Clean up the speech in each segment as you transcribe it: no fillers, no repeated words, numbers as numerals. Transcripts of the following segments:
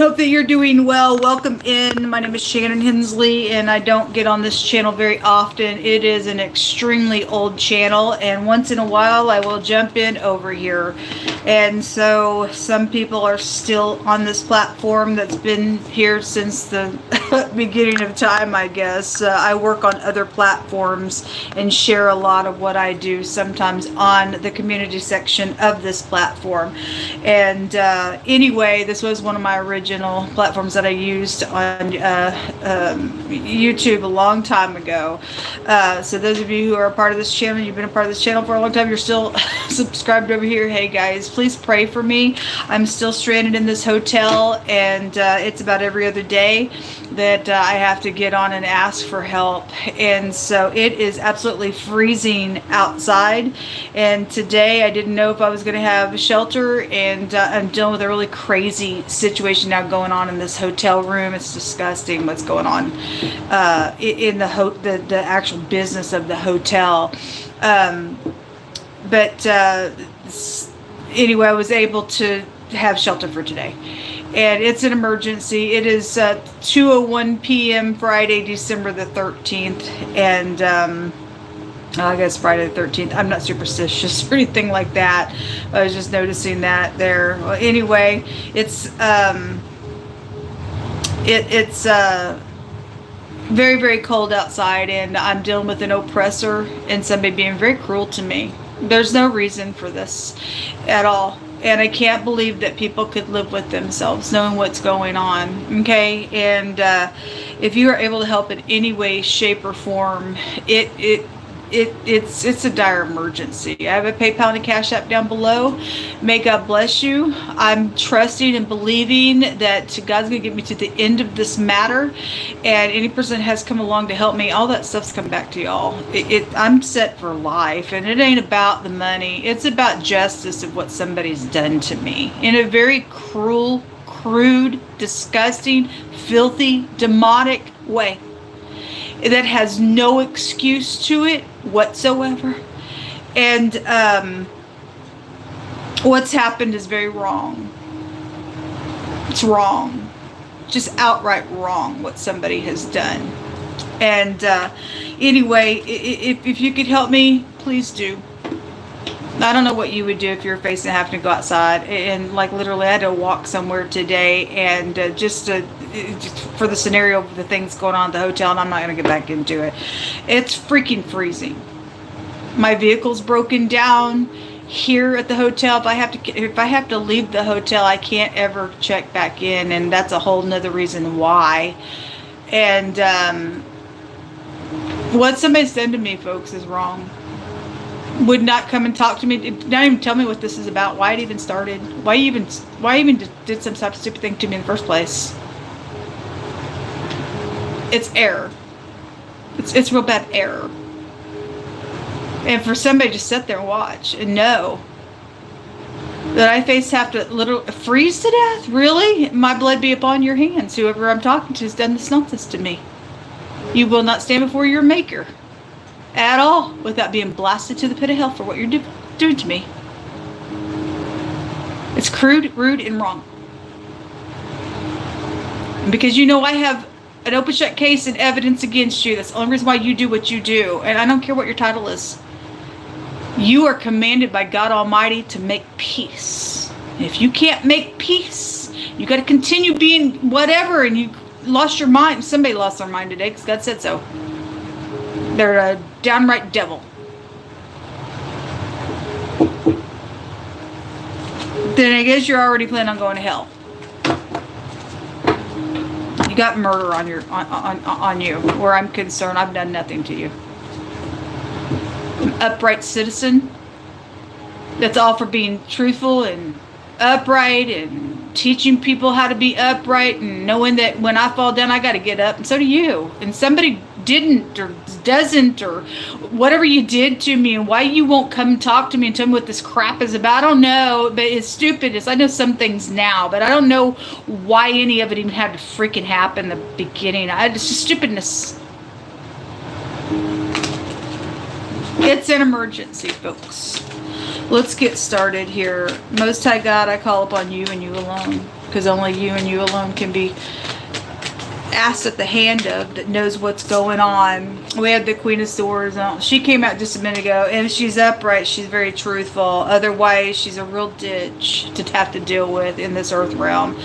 Hope that you're doing well. Welcome in. My name is Shannon Hensley, and I don't get on this channel very often. It is an extremely old channel, and once in a while I will jump in over here. And so some people are still on this platform that's been here since the beginning of time, I guess. I work on other platforms and share a lot of what I do, sometimes on the community section of this platform. And anyway, this was one of my original platforms that I used on YouTube a long time ago. So those of you who are a part of this channel, you've been a part of this channel for a long time, you're still subscribed over here. Hey guys, please pray for me. I'm still stranded in this hotel, and it's about every other day that I have to get on and ask for help. And so it is absolutely freezing outside, and today I didn't know if I was going to have shelter, and I'm dealing with a really crazy situation now going on in this hotel room. It's disgusting what's going on in the actual business of the hotel. But anyway, I was able to have shelter for today. And it's an emergency. It is 2:01 p.m. Friday, December the 13th. And I guess Friday the 13th. I'm not superstitious or anything like that. I was just noticing that there. Well, anyway, it's very, very cold outside, and I'm dealing with an oppressor and somebody being very cruel to me. There's no reason for this at all. And I can't believe that people could live with themselves knowing what's going on. Okay. And if you are able to help in any way, shape, or form, it's a dire emergency. I have a PayPal and a Cash App down below. May God bless you. I'm trusting and believing that God's going to get me to the end of this matter. And any person that has come along to help me, all that stuff's come back to y'all. I'm set for life, and it ain't about the money. It's about justice of what somebody's done to me in a very cruel, crude, disgusting, filthy, demonic way that has no excuse to it whatsoever. And what's happened is very wrong. It's wrong. Just outright wrong what somebody has done. And anyway, if you could help me, please do. I don't know what you would do if you're facing having to go outside. And like literally I had to walk somewhere today, and just for the scenario of the things going on at the hotel, and I'm not going to get back into it. It's freaking freezing. My vehicle's broken down here at the hotel. If I have to leave the hotel, I can't ever check back in, and that's a whole nother reason why. And what somebody's done to me, folks, is wrong. Would not come and talk to me, not even tell me what this is about, why it even started, why even did some type of stupid thing to me in the first place. It's error. It's real bad error. And for somebody to just sit there and watch and know that I have to literally freeze to death, really? My blood be upon your hands. Whoever I'm talking to has done this nonsense to me. You will not stand before your maker at all without being blasted to the pit of hell for what you're doing to me. It's crude, rude, and wrong. And because you know I have an open shut case and evidence against you, that's the only reason why you do what you do. And I don't care what your title is. You are commanded by God Almighty to make peace. And if you can't make peace, you got to continue being whatever, and you lost your mind. Somebody lost their mind today because God said so. They're a downright devil. Then I guess you're already planning on going to hell. You got murder on you. Where I'm concerned, I've done nothing to you. An upright citizen. That's all for being truthful and upright and teaching people how to be upright and knowing that when I fall down, I got to get up, and so do you. And somebody didn't or doesn't, or whatever you did to me, and why you won't come talk to me and tell me what this crap is about, I don't know. But it's stupid. I know some things now, but I don't know why any of it even had to freaking happen in the beginning. It's just stupidness. It's an emergency, folks. Let's get started here. Most High God, I call upon you and you alone. because only you and you alone can be asked at the hand of, that knows what's going on. We have the Queen of Swords. She came out just a minute ago, and she's upright. She's very truthful. Otherwise, she's a real ditch to have to deal with in this earth realm.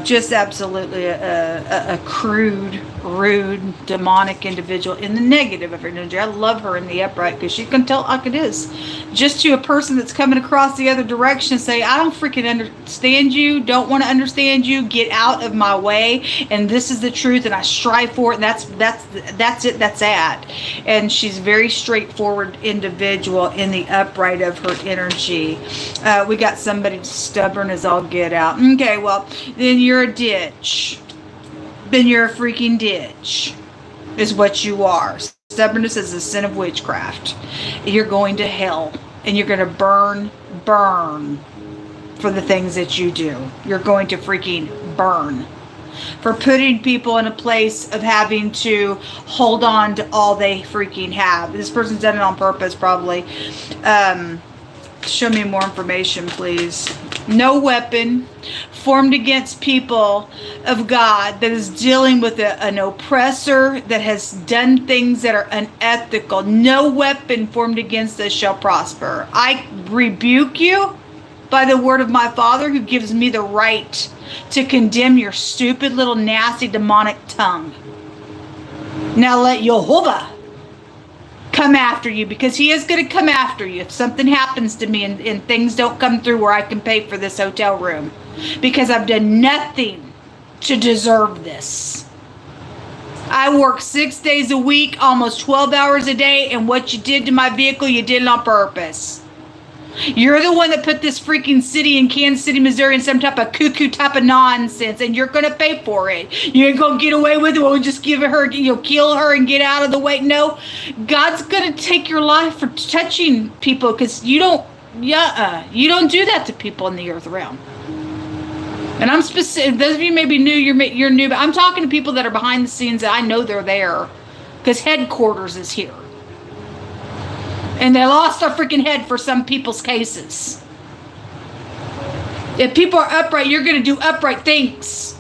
Just absolutely a crude, rude, demonic individual in the negative of her energy. I love her in the upright because she can tell like it is. Just to a person that's coming across the other direction, say, I don't freaking understand you, don't want to understand you, get out of my way, and this is the truth, and I strive for it, and that's it, that's that. And she's very straightforward individual in the upright of her energy. We got somebody stubborn as all get out. Okay, well, then you're a ditch. Then you're a freaking ditch, is what you are. Stubbornness is a sin of witchcraft. You're going to hell, and you're going to burn for the things that you do. You're going to freaking burn for putting people in a place of having to hold on to all they freaking have. This person's done it on purpose, probably. Show me more information, please. No weapon formed against people of God that is dealing with an oppressor that has done things that are unethical. No weapon formed against us shall prosper. I rebuke you by the word of my Father, who gives me the right to condemn your stupid little nasty demonic tongue. Now let Jehovah come after you, because he is going to come after you if something happens to me and things don't come through where I can pay for this hotel room, because I've done nothing to deserve this. I work 6 days a week, almost 12 hours a day, and what you did to my vehicle, you did it on purpose. You're the one that put this freaking city in Kansas City, Missouri in some type of cuckoo type of nonsense, and you're going to pay for it. You ain't going to get away with it. We'll just give her, you'll kill her and get out of the way. No, God's going to take your life for touching people, because you don't do that to people in the earth realm. And I'm specific. Those of you may be new, you're new, but I'm talking to people that are behind the scenes that I know they're there, because headquarters is here. And they lost their freaking head for some people's cases. If people are upright, you're going to do upright things.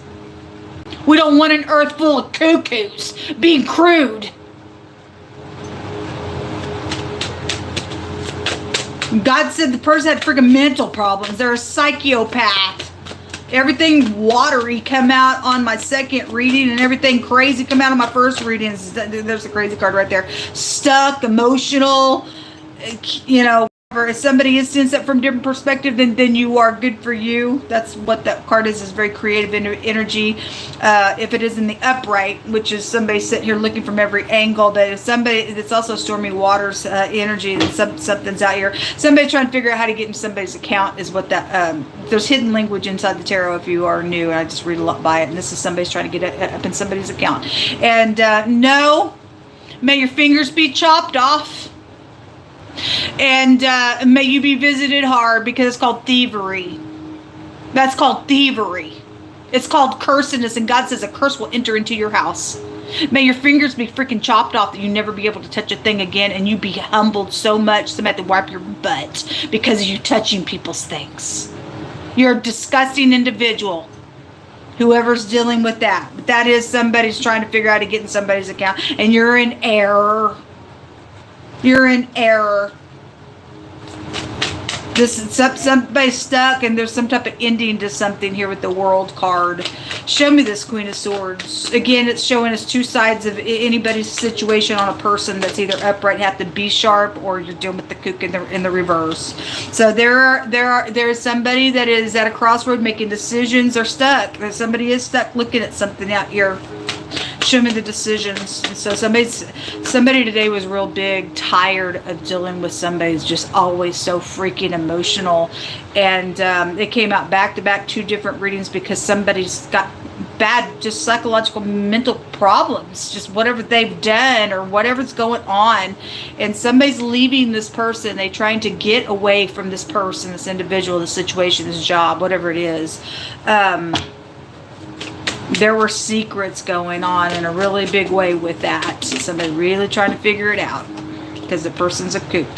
We don't want an earth full of cuckoos being crude. God said the person had freaking mental problems. They're a psychopath. Everything watery come out on my second reading, and everything crazy come out on my first reading. There's a crazy card right there. Stuck, emotional, if somebody is seeing it from a different perspective, then you are good for you. That's what that card is very creative energy. If it is in the upright, which is somebody sitting here looking from every angle, but if somebody, it's also stormy waters energy, and something's out here. Somebody trying to figure out how to get in somebody's account is what that, there's hidden language inside the tarot if you are new, and I just read a lot by it, and this is somebody's trying to get up in somebody's account. And no, may your fingers be chopped off. And may you be visited hard, because it's called thievery. That's called thievery. It's called cursedness, and God says a curse will enter into your house. May your fingers be freaking chopped off, that you never be able to touch a thing again, and you be humbled so much somebody have to wipe your butt because of you touching people's things. You're a disgusting individual, whoever's dealing with that. But that is somebody's trying to figure out how to get in somebody's account, and you're in error. You're in error. This is somebody's stuck, and there's some type of ending to something here with the World card. Show me this Queen of Swords. Again, it's showing us two sides of anybody's situation on a person that's either upright, have to be sharp, or you're dealing with the kook in the reverse. So there's somebody that is at a crossroad making decisions, or stuck. Somebody is stuck looking at something out here. Show me the decisions. So somebody today was real big, tired of dealing with somebody who's just always so freaking emotional. And it came out back-to-back, 2 different readings, because somebody's got bad, just psychological, mental problems, just whatever they've done or whatever's going on. And somebody's leaving this person. They're trying to get away from this person, this individual, this situation, this job, whatever it is. There were secrets going on in a really big way with that. Somebody really trying to figure it out, because the person's a kook.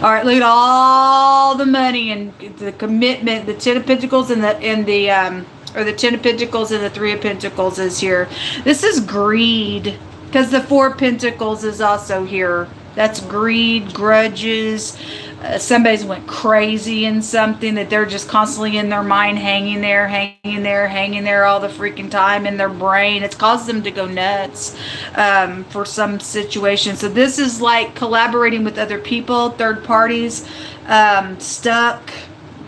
All right, look at all the money and the commitment, the 10 of Pentacles and the or the Ten of Pentacles and the Three of Pentacles is here. This is greed, because the Four of Pentacles is also here. That's greed, grudges. Somebody's went crazy in something that they're just constantly in their mind, hanging there all the freaking time in their brain. It's caused them to go nuts for some situation. So this is like collaborating with other people, third parties, stuck.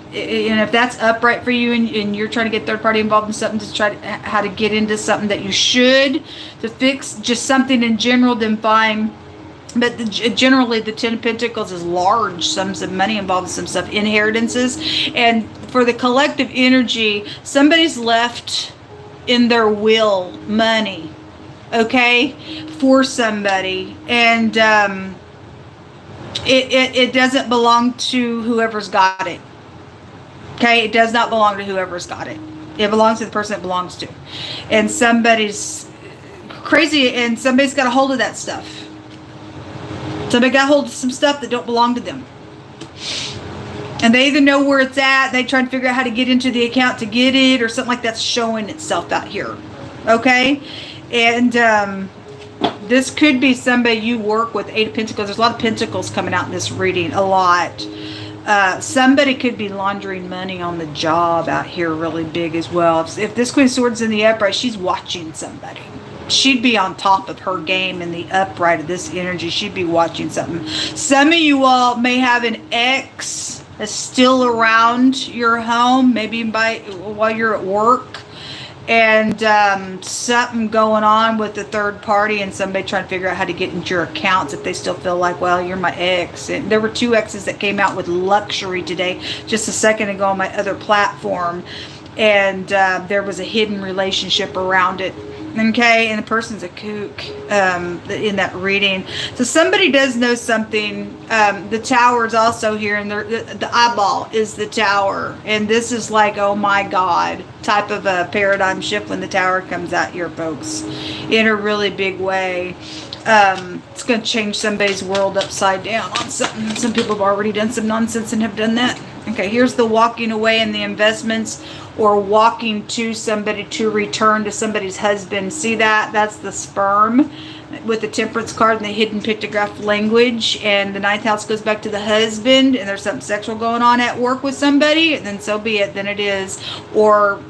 And if that's upright for you and you're trying to get third party involved in something to try to how to get into something that you should to fix just something in general, then fine. But generally, the Ten of Pentacles is large sums of money involved in some stuff, inheritances. And for the collective energy, somebody's left in their will money, okay, for somebody. And it doesn't belong to whoever's got it. Okay, it does not belong to whoever's got it. It belongs to the person it belongs to. And somebody's crazy and somebody's got a hold of that stuff. Somebody got hold of some stuff that don't belong to them. And they either know where it's at, they try to figure out how to get into the account to get it, or something like that's showing itself out here. Okay? And this could be somebody you work with, Eight of Pentacles. There's a lot of pentacles coming out in this reading, a lot. Somebody could be laundering money on the job out here really big as well. If this Queen of Swords in the upright, she's watching somebody. She'd be on top of her game in the upright of this energy. She'd be watching something. Some of you all may have an ex that's still around your home, maybe while you're at work, and something going on with the third party and somebody trying to figure out how to get into your accounts if they still feel like, well, you're my ex. And there were two exes that came out with luxury today just a second ago on my other platform, and there was a hidden relationship around it. Okay, and the person's a kook in that reading. So somebody does know something. The tower is also here, and the eyeball is the tower. And this is like, oh my God, type of a paradigm shift when the tower comes out here, folks, in a really big way. It's going to change somebody's world upside down on something. Some people have already done some nonsense and have done that. Okay, here's the walking away and the investments, or walking to somebody to return to somebody's husband. See that? That's the sperm with the Temperance card and the hidden pictograph language. And the 9th house goes back to the husband, and there's something sexual going on at work with somebody, and then so be it. Then it is. Or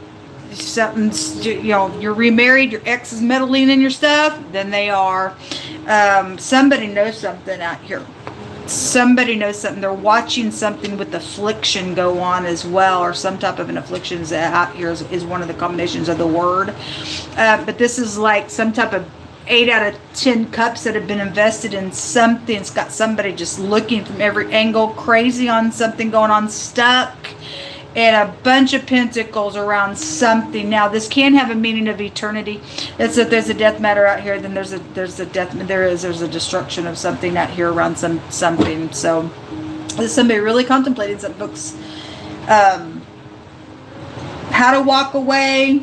something's, you know, you're remarried, your ex is meddling in your stuff, then they are. Somebody knows something out here. Somebody knows something. They're watching something with affliction go on as well, or some type of an affliction is out here is one of the combinations of the word. But this is like some type of 8 out of 10 cups that have been invested in something. It's got somebody just looking from every angle, crazy on something going on, stuck. And a bunch of pentacles around something. Now, this can have a meaning of eternity. It's that there's a death matter out here. Then there's a destruction of something out here around something. So, there's somebody really contemplating some books. How to walk away,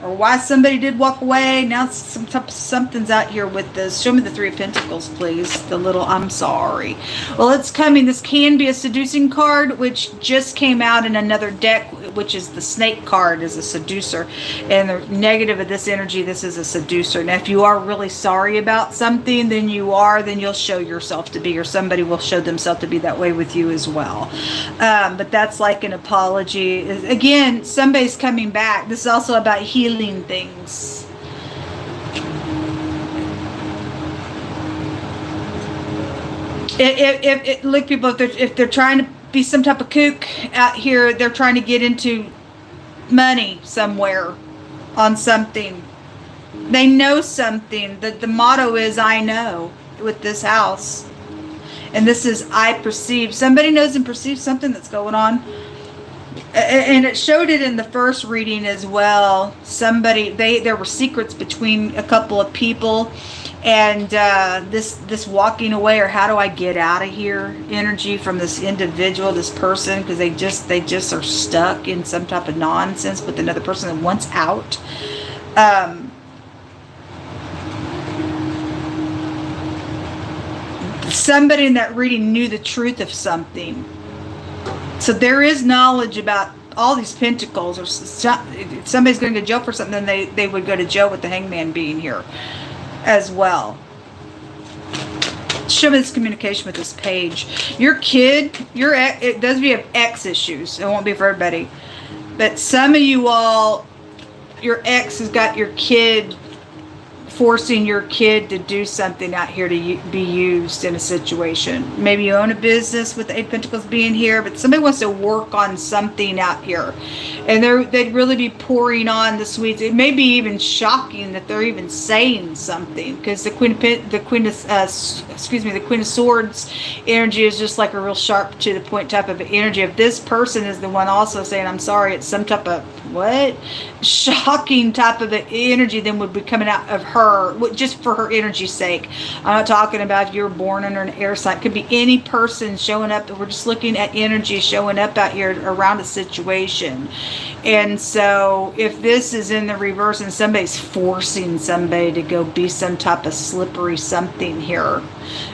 or why somebody did walk away. Now something's out here with this. Show me the Three of Pentacles, please. The little I'm sorry. Well, it's coming. This can be a seducing card, which just came out in another deck, which is the Snake card, is a seducer. And the negative of this energy, this is a seducer. Now, if you are really sorry about something, then you'll show yourself to be, or somebody will show themselves to be that way with you as well. But that's like an apology. Again, somebody's coming back. This is also about healing things. Look, people, if they're trying to be some type of kook out here, they're trying to get into money somewhere on something. They know something. The motto is I know with this house. And this is I perceive. Somebody knows and perceives something that's going on. And it showed it in the first reading as well. There were secrets between a couple of people, and this walking away, or how do I get out of here energy from this individual, this person, because they just are stuck in some type of nonsense with another person that wants out. Somebody in that reading knew the truth of something. So there is knowledge about all these pentacles, or if somebody's going to go to jail for something, then they would go to jail with the hangman being here as well. Show me this communication with this page. Your kid, it does be of ex issues. It won't be for everybody. But some of you all, your ex has got your kid, forcing your kid to do something out here to be used in a situation. Maybe you own a business with the 8 Pentacles being here, but somebody wants to work on something out here. And they'd really be pouring on the sweets. It may be even shocking that they're even saying something, because the Queen of Swords energy is just like a real sharp to the point type of energy. If this person is the one also saying, I'm sorry, it's some type of shocking type of energy then would be coming out of her, just for her energy's sake. I'm not talking about if you're born under an air sign. It could be any person showing up. We're just looking at energy showing up out here around a situation. And so if this is in the reverse and somebody's forcing somebody to go be some type of slippery something here,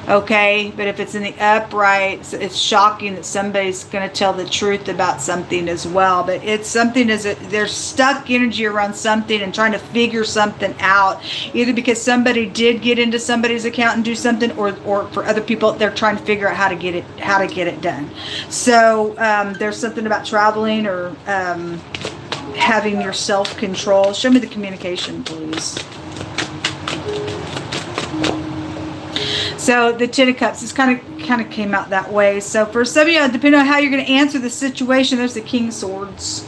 okay? But if it's in the upright, it's shocking that somebody's going to tell the truth about something as well. But it's something there's stuck energy around something and trying to figure something out, either because somebody did get into somebody's account and do something, or for other people, they're trying to figure out how to get it done. So there's something about traveling or having your self-control. Show me the communication, please. So the 10 of Cups, this kind of came out that way. So for some of you, depending on how you're going to answer the situation, there's the King of Swords.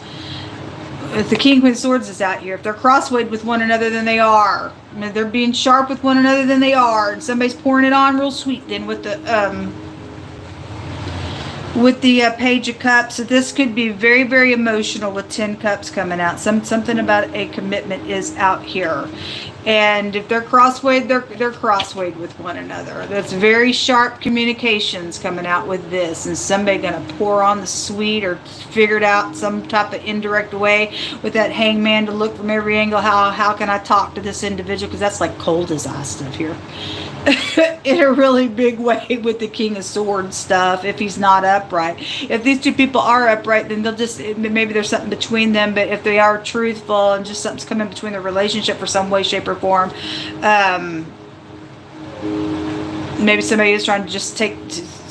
If the King of Swords is out here, if they're crosswayed with one another, then they are. I mean, they're being sharp with one another, then they are. And somebody's pouring it on real sweet then with the Page of Cups. So this could be very, very emotional with 10 Cups coming out. Something about a commitment is out here. And if they're crosswayed, they're crosswayed with one another. That's very sharp communications coming out with this. And somebody going to pour on the sweet or figured out some type of indirect way with that hangman to look from every angle. How can I talk to this individual? Because that's like cold as ice stuff here. In a really big way with the King of Swords stuff, if he's not upright. If these two people are upright, then they'll just, maybe there's something between them, but if they are truthful and just something's coming between their relationship for some way, shape, or form, maybe somebody is trying to just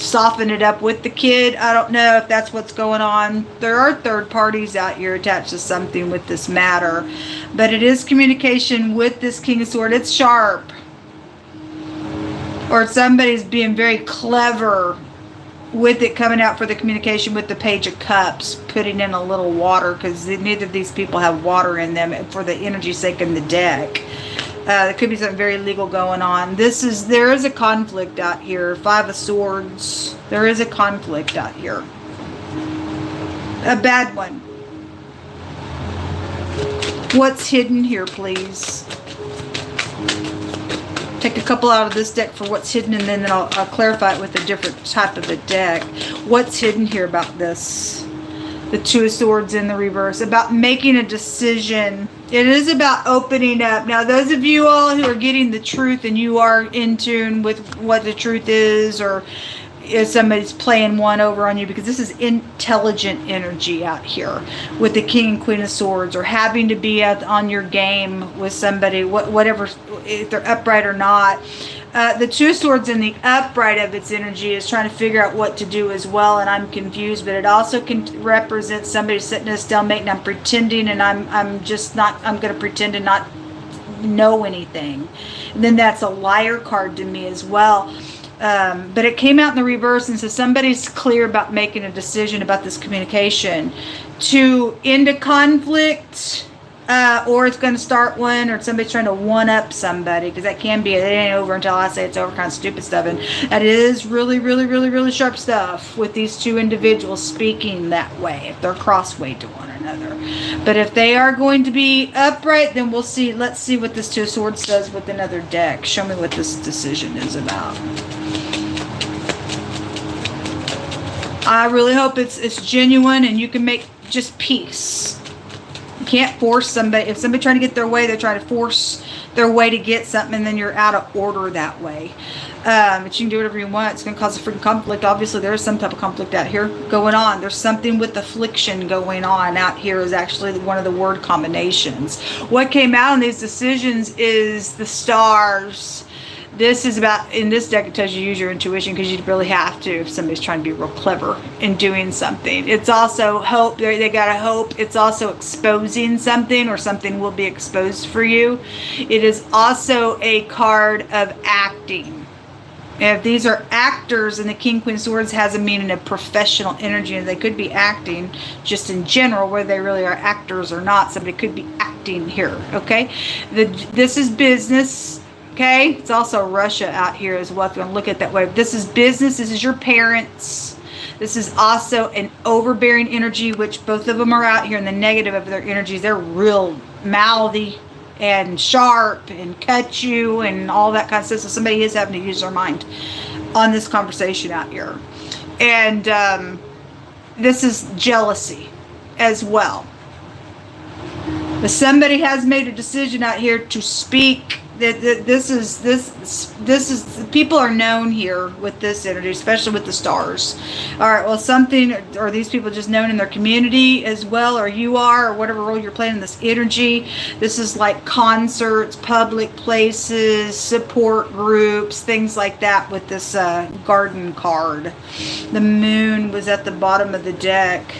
soften it up with the kid. I don't know if that's what's going on. There are third parties out here attached to something with this matter, but it is communication with this King of Swords. It's sharp. Or somebody's being very clever with it coming out for the communication with the Page of Cups, putting in a little water, because neither of these people have water in them for the energy sake in the deck. There could be something very legal going on. There is a conflict out here. 5 of Swords. There is a conflict out here. A bad one. What's hidden here, please? Take a couple out of this deck for what's hidden, and then I'll clarify it with a different type of a deck. What's hidden here about this? The 2 of Swords in the reverse. About making a decision. It is about opening up. Now, those of you all who are getting the truth and you are in tune with what the truth is, or if somebody's playing one over on you, because this is intelligent energy out here with the King and Queen of Swords, or having to be on your game with somebody, whatever, if they're upright or not. The 2 of Swords in the upright of its energy is trying to figure out what to do as well, and I'm confused, but it also can represent somebody sitting at a stalemate, and I'm pretending, and I'm going to pretend to not know anything. And then that's a liar card to me as well. But it came out in the reverse, and so somebody's clear about making a decision about this communication to end a conflict, or it's going to start one, or somebody's trying to one-up somebody, because that can be, it ain't over until I say it's over, kind of stupid stuff, and that is really, really, really, really sharp stuff with these 2 individuals speaking that way, if they're crossway to one another. But if they are going to be upright, then we'll see. Let's see what this 2 of Swords does with another deck. Show me what this decision is about. I really hope it's genuine and you can make just peace. You can't force somebody. If somebody trying to get their way, they're trying to force their way to get something, and then you're out of order that way. But you can do whatever you want. It's going to cause a freaking conflict. Obviously, there is some type of conflict out here going on. There's something with affliction going on out here is actually one of the word combinations. What came out in these decisions is the stars. This is about, in this deck, it tells you use your intuition, because you really have to if somebody's trying to be real clever in doing something. It's also hope. They got to hope. It's also exposing something, or something will be exposed for you. It is also a card of acting. If these are actors, and the King, Queen, Swords has a meaning of professional energy, and they could be acting just in general, whether they really are actors or not. Somebody could be acting here, okay? This is business. Okay, it's also Russia out here as well, if you want to look at it that way. This is business. This is your parents. This is also an overbearing energy, which both of them are out here in the negative of their energies. They're real mouthy and sharp and cut you and all that kind of stuff. So somebody is having to use their mind on this conversation out here. And this is jealousy as well. But somebody has made a decision out here to speak. This is people are known here with this energy, especially with the stars. All right, well, something, or these people just known in their community as well, or you are, or whatever role you're playing in this energy. This is like concerts, public places, support groups, things like that with this garden card. The moon was at the bottom of the deck.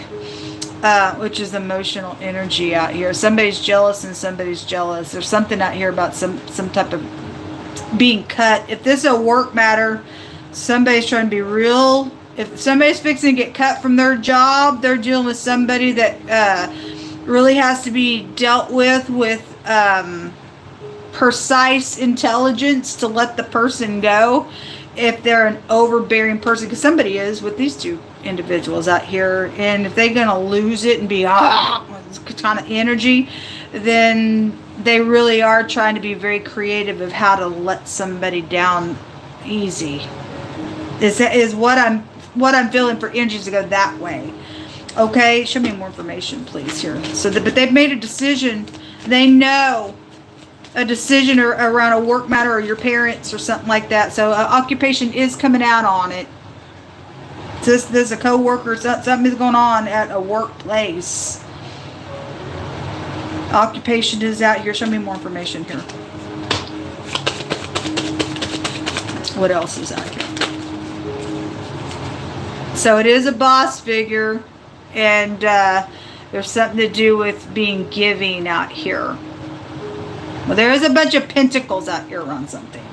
Which is emotional energy out here. Somebody's jealous and somebody's jealous. There's something out here about some type of being cut. If this is a work matter, somebody's trying to be real. If somebody's fixing to get cut from their job, they're dealing with somebody that really has to be dealt with precise intelligence to let the person go. If they're an overbearing person, because somebody is with these two individuals out here, and if they're gonna lose it and be kind of energy, then they really are trying to be very creative of how to let somebody down easy. Is what I'm feeling for energies to go that way. Okay, show me more information, please, here. But they've made a decision. They know a decision around a work matter, or your parents or something like that. So occupation is coming out on it. There's a co-worker, something is going on at a workplace. Occupation is out here. Show me more information here. What else is out here? So it is a boss figure, and there's something to do with being giving out here. Well, there is a bunch of pentacles out here around something.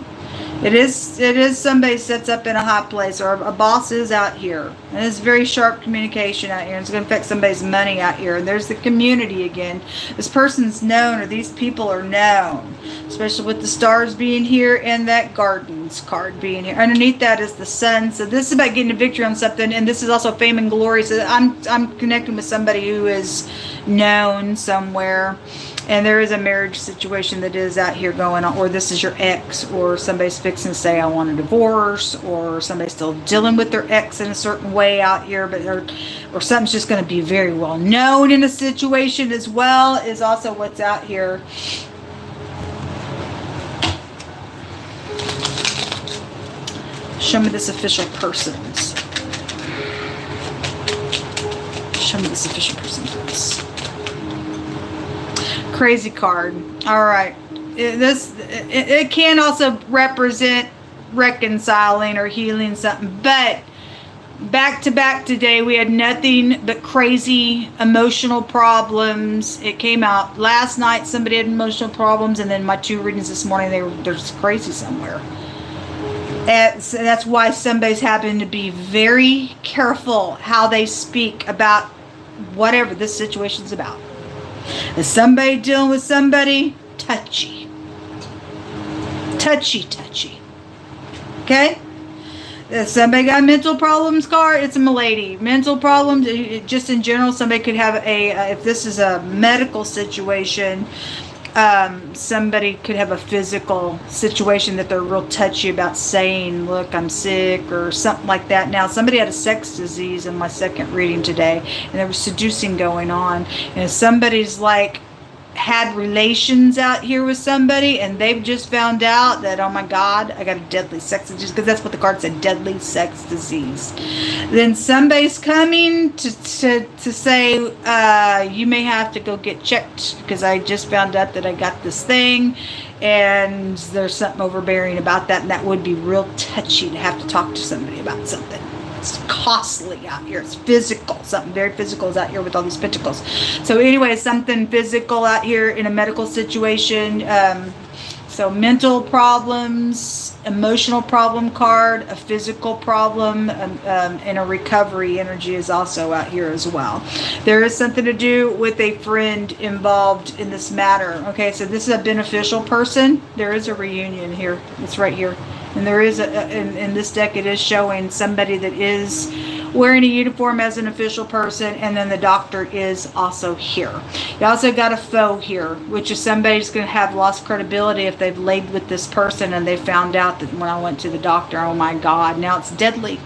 It is somebody sets up in a hot place, or a boss is out here. And it's very sharp communication out here. It's going to affect somebody's money out here. And there's the community again. This person's known, or these people are known. Especially with the stars being here and that gardens card being here. Underneath that is the sun. So this is about getting a victory on something. And this is also fame and glory. So I'm connecting with somebody who is known somewhere. And there is a marriage situation that is out here going on, or this is your ex, or somebody's fixing to say I want a divorce, or somebody's still dealing with their ex in a certain way out here, but or something's just going to be very well known in a situation as well, is also what's out here. Show me this official person's. Show me this official person for us. Crazy card. All right. It can also represent reconciling or healing something, but back to back today we had nothing but crazy emotional problems. It came out last night, somebody had emotional problems, and then my two readings this morning, they're just crazy somewhere. And so that's why somebody's having to be very careful how they speak about whatever this situation's about. Is somebody dealing with somebody touchy? Touchy. Okay? If somebody got mental problems card, it's a milady. Mental problems, just in general, somebody could have if this is a medical situation, Somebody could have a physical situation that they're real touchy about saying, look, I'm sick, or something like that. Now, somebody had a sex disease in my second reading today, and there was seducing going on. And if somebody's like had relations out here with somebody and they've just found out that, oh my God, I got a deadly sex disease, because that's what the card said, deadly sex disease, then somebody's coming to say, you may have to go get checked, because I just found out that I got this thing, and there's something overbearing about that, and that would be real touchy to have to talk to somebody about something. It's costly out here. It's physical. Something very physical is out here with all these pentacles. So anyway, something physical out here in a medical situation. So mental problems, emotional problem card, a physical problem, and a recovery energy is also out here as well. There is something to do with a friend involved in this matter. Okay, so this is a beneficial person. There is a reunion here. It's right here. And there is, in this deck, it is showing somebody that is wearing a uniform as an official person, and then the doctor is also here. You also got a foe here, which is somebody's going to have lost credibility if they've laid with this person and they found out that when I went to the doctor, oh my God, now it's deadly.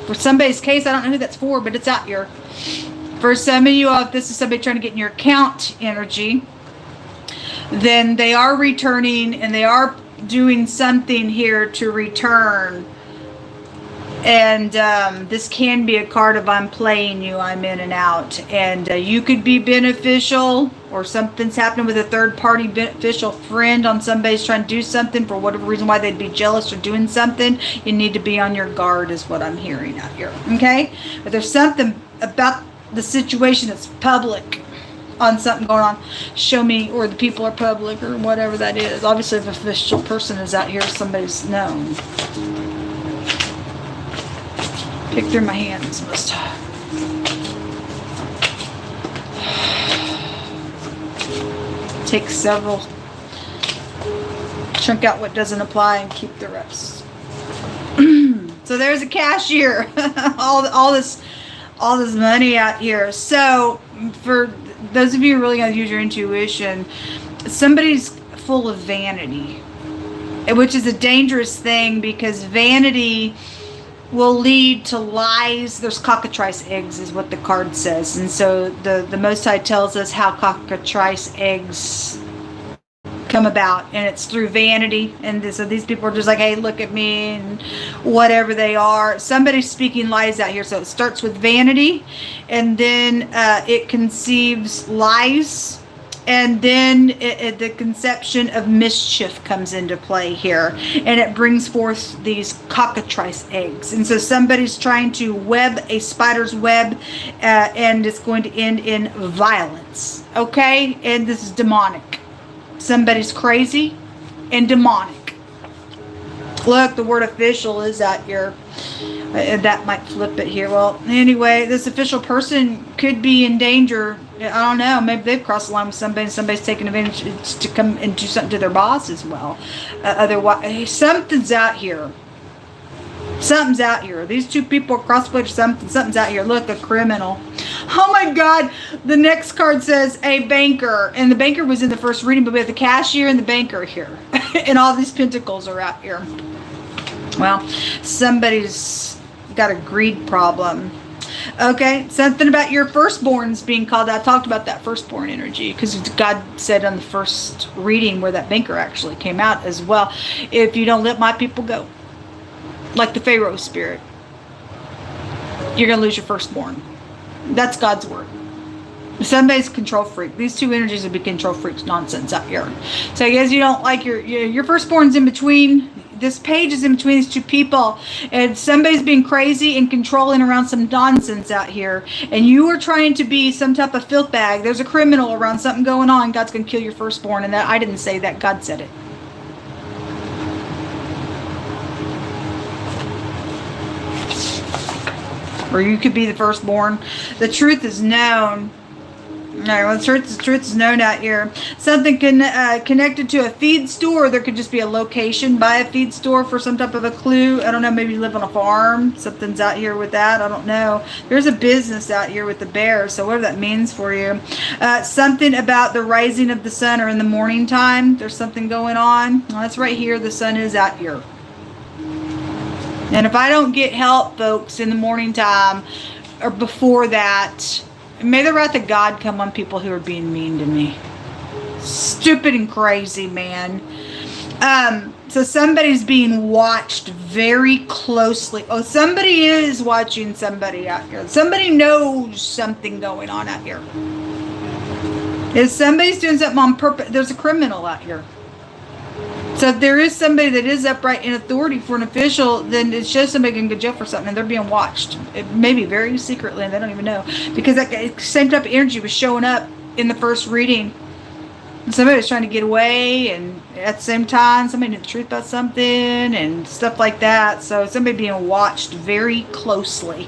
For somebody's case, I don't know who that's for, but it's out here. For some of you, if this is somebody trying to get in your account energy, then they are returning, and they are doing something here to return. And this can be a card of I'm playing you, I'm in and out. And you could be beneficial, or something's happening with a third party beneficial friend on somebody's trying to do something for whatever reason why they'd be jealous or doing something. You need to be on your guard is what I'm hearing out here. Okay? But there's something about the situation that's public on something going on. Show me, or the people are public, or whatever that is. Obviously, if an official person is out here, somebody's known. Pick through my hands, must. Take several. Chunk out what doesn't apply and keep the rest. So there's a cashier. all this money out here. So for those of you who really got to use your intuition, somebody's full of vanity, which is a dangerous thing, because vanity will lead to lies. There's cockatrice eggs is what the card says. And so the Most High tells us how cockatrice eggs come about, and it's through vanity. And so these people are just like, hey, look at me, and whatever they are. Somebody's speaking lies out here. So it starts with vanity, and then it conceives lies, and then the conception of mischief comes into play here, and it brings forth these cockatrice eggs. And so somebody's trying to web a spider's web, and it's going to end in violence. Okay? And this is demonic. Somebody's crazy and demonic. Look, the word official is out here. That might flip it here. Well, anyway, this official person could be in danger. I don't know. Maybe they've crossed the line with somebody, and somebody's taking advantage to come and do something to their boss as well. Otherwise, something's out here. Something's out here. These two people are crossbred. Something's out here. Look, a criminal. Oh my God. The next card says a banker. And the banker was in the first reading, but we have the cashier and the banker here. And all these pentacles are out here. Well, somebody's got a greed problem. Okay, something about your firstborns being called out. I talked about that firstborn energy, because God said on the first reading where that banker actually came out as well, if you don't let my people go, like the Pharaoh spirit, you're going to lose your firstborn. That's God's word. Somebody's a control freak. These two energies would be control freaks nonsense out here. So I guess you don't like your firstborn's in between. This page is in between these two people, and somebody's being crazy and controlling around some nonsense out here, and you are trying to be some type of filth bag. There's a criminal around, something going on. God's going to kill your firstborn, and that I didn't say that. God said it. Or you could be the firstborn. The truth is known. All right, well, truth is known out here. Something connected to a feed store. There could just be a location by a feed store for some type of a clue. I don't know, maybe you live on a farm. Something's out here with that. I don't know. There's a business out here with the bears, so whatever that means for you. Something about the rising of the sun or in the morning time. There's something going on. Well, that's right here. The sun is out here. And if I don't get help, folks, in the morning time or before that, may the wrath of God come on people who are being mean to me. Stupid and crazy, man. So somebody's being watched very closely. Oh, somebody is watching somebody out here. Somebody knows something going on out here. If somebody's doing something on purpose, there's a criminal out here. So if there is somebody that is upright in authority for an official, then it shows somebody can go to jail for something, and they're being watched. It may be very secretly, and they don't even know. Because that same type of energy was showing up in the first reading. Somebody was trying to get away, and at the same time, somebody knew the truth about something, and stuff like that. So somebody being watched very closely.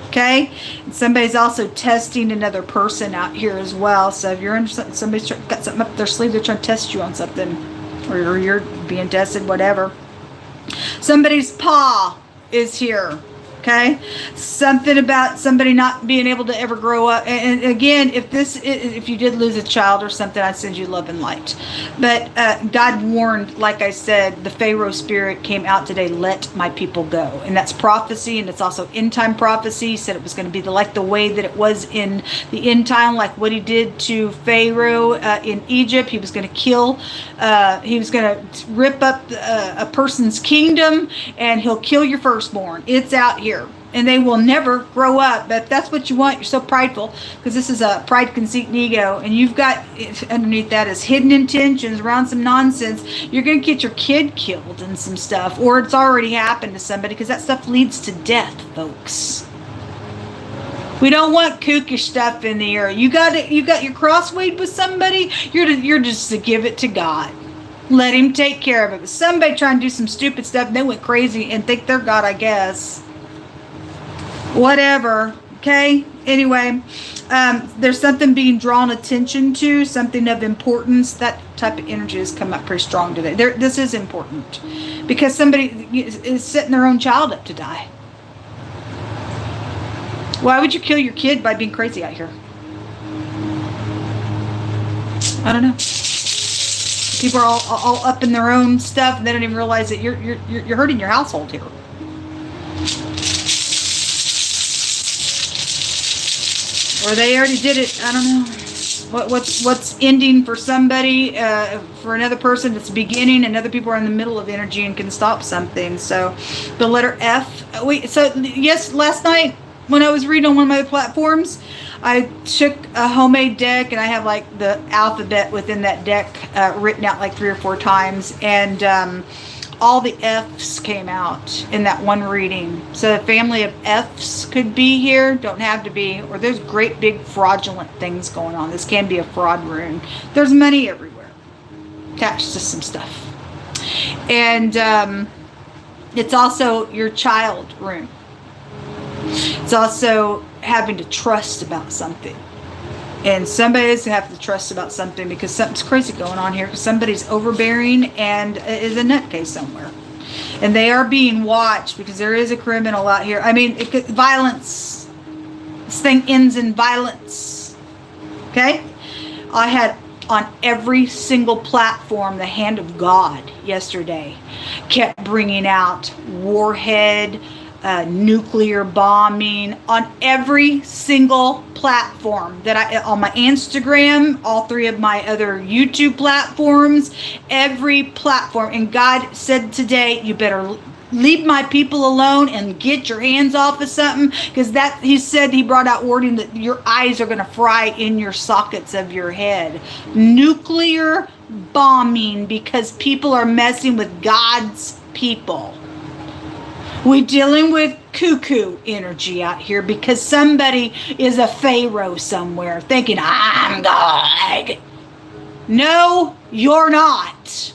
Okay? And somebody's also testing another person out here as well. So if you're under somebody's got something up their sleeve, they're trying to test you on something. Or you're being tested, whatever. Somebody's paw is here. Okay, something about somebody not being able to ever grow up. And again, if you did lose a child or something, I'd send you love and light. But God warned, like I said, the Pharaoh spirit came out today. Let my people go, and that's prophecy, and it's also end time prophecy. He said it was going to be like the way that it was in the end time, like what he did to Pharaoh in Egypt. He was going to kill. He was going to rip up a person's kingdom, and he'll kill your firstborn. It's out here. And they will never grow up. But if that's what you want, you're so prideful, because this is a pride, conceit, and ego, and you've got underneath that is hidden intentions around some nonsense. You're going to get your kid killed and some stuff, or it's already happened to somebody, because that stuff leads to death, folks. We don't want kookish stuff in the air. You got your crosswayed with somebody. You're just to give it to God. Let him take care of it. But somebody trying to do some stupid stuff, and they went crazy and think they're God, I guess. Whatever. Okay. Anyway, there's something being drawn attention to, something of importance. That type of energy has come up pretty strong today. This is important, because somebody is setting their own child up to die. Why would you kill your kid by being crazy out here? I don't know. People are all up in their own stuff, and they don't even realize that you're hurting your household here. Or they already did it. I don't know. What's ending for somebody, for another person, it's beginning, and other people are in the middle of energy and can stop something. So the letter F. Yes, last night when I was reading on one of my other platforms, I took a homemade deck, and I have like the alphabet within that deck written out like 3 or 4 times, and all the F's came out in that one reading. So a family of F's could be here, don't have to be, or there's great big fraudulent things going on. This can be a fraud rune. There's money everywhere attached to some stuff. And it's also your child rune. It's also having to trust about something. And somebody's going to have to trust about something, because something's crazy going on here. Somebody's overbearing and is a nutcase somewhere. And they are being watched, because there is a criminal out here. I mean, violence. This thing ends in violence. Okay? I had on every single platform the hand of God yesterday. Kept bringing out warhead, nuclear bombing on every single platform that on my Instagram, all 3 of my other YouTube platforms, every platform. And God said today, you better leave my people alone and get your hands off of something, because he said, he brought out wording that your eyes are going to fry in your sockets of your head. Nuclear bombing, because people are messing with God's people. We're dealing with cuckoo energy out here, because somebody is a pharaoh somewhere thinking, I'm God. No, you're not.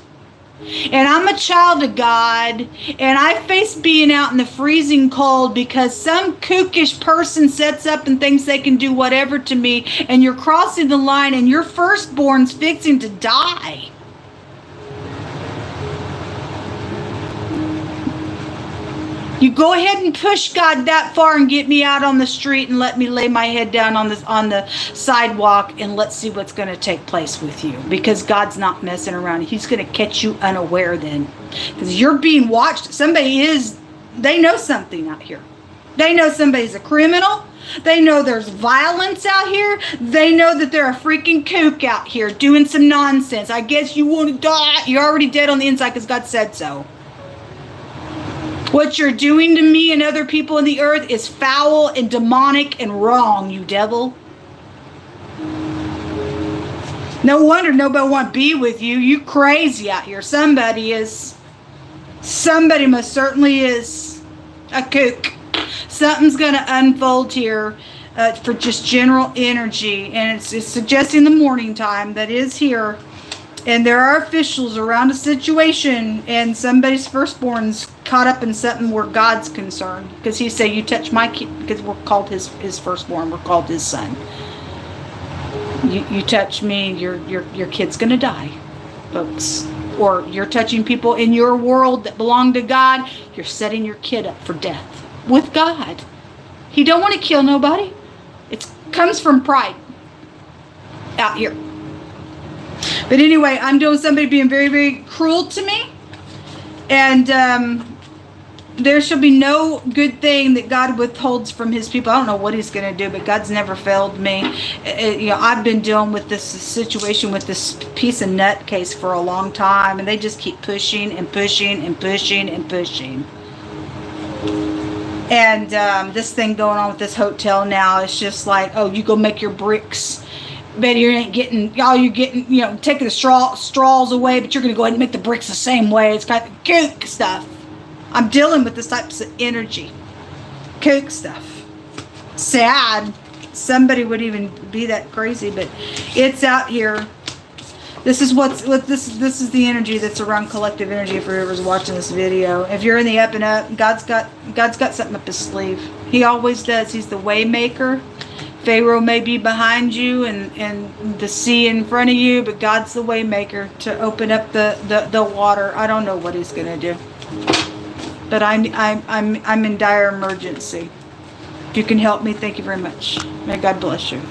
And I'm a child of God, and I face being out in the freezing cold because some kookish person sets up and thinks they can do whatever to me, and you're crossing the line and your firstborn's fixing to die. You go ahead and push God that far and get me out on the street and let me lay my head down on the sidewalk, and let's see what's going to take place with you, because God's not messing around. He's going to catch you unaware then, because you're being watched. They know something out here. They know somebody's a criminal. They know there's violence out here. They know that they're a freaking kook out here doing some nonsense. I guess you want to die. You're already dead on the inside because God said so. What you're doing to me and other people in the earth is foul and demonic and wrong, you devil. No wonder nobody want to be with you. You crazy out here. Somebody most certainly is a kook. Something's going to unfold here for just general energy. And it's suggesting the morning time that is here. And there are officials around a situation, and somebody's firstborn's caught up in something where God's concerned. Because he said, you touch my kid, because we're called his firstborn, we're called his son. You touch me, your kid's going to die, folks. Or you're touching people in your world that belong to God, you're setting your kid up for death with God. He don't want to kill nobody. It comes from pride out here. But anyway, I'm doing somebody being very, very cruel to me. And there shall be no good thing that God withholds from his people. I don't know what he's going to do, but God's never failed me. I've been dealing with this situation with this piece of nutcase for a long time. And they just keep pushing and pushing and pushing and pushing. And this thing going on with this hotel now is just like, oh, you go make your bricks. Betty, you ain't getting, all you're getting, taking the straws away, but you're going to go ahead and make the bricks the same way. It's kind of kook stuff. I'm dealing with this types of energy. Kook stuff. Sad. Somebody would even be that crazy, but it's out here. This is this is the energy that's around collective energy for whoever's watching this video. If you're in the up and up, God's got something up his sleeve. He always does. He's the way maker. Pharaoh may be behind you and the sea in front of you, but God's the way maker to open up the water. I don't know what he's going to do, but I'm in dire emergency. If you can help me, thank you very much. May God bless you.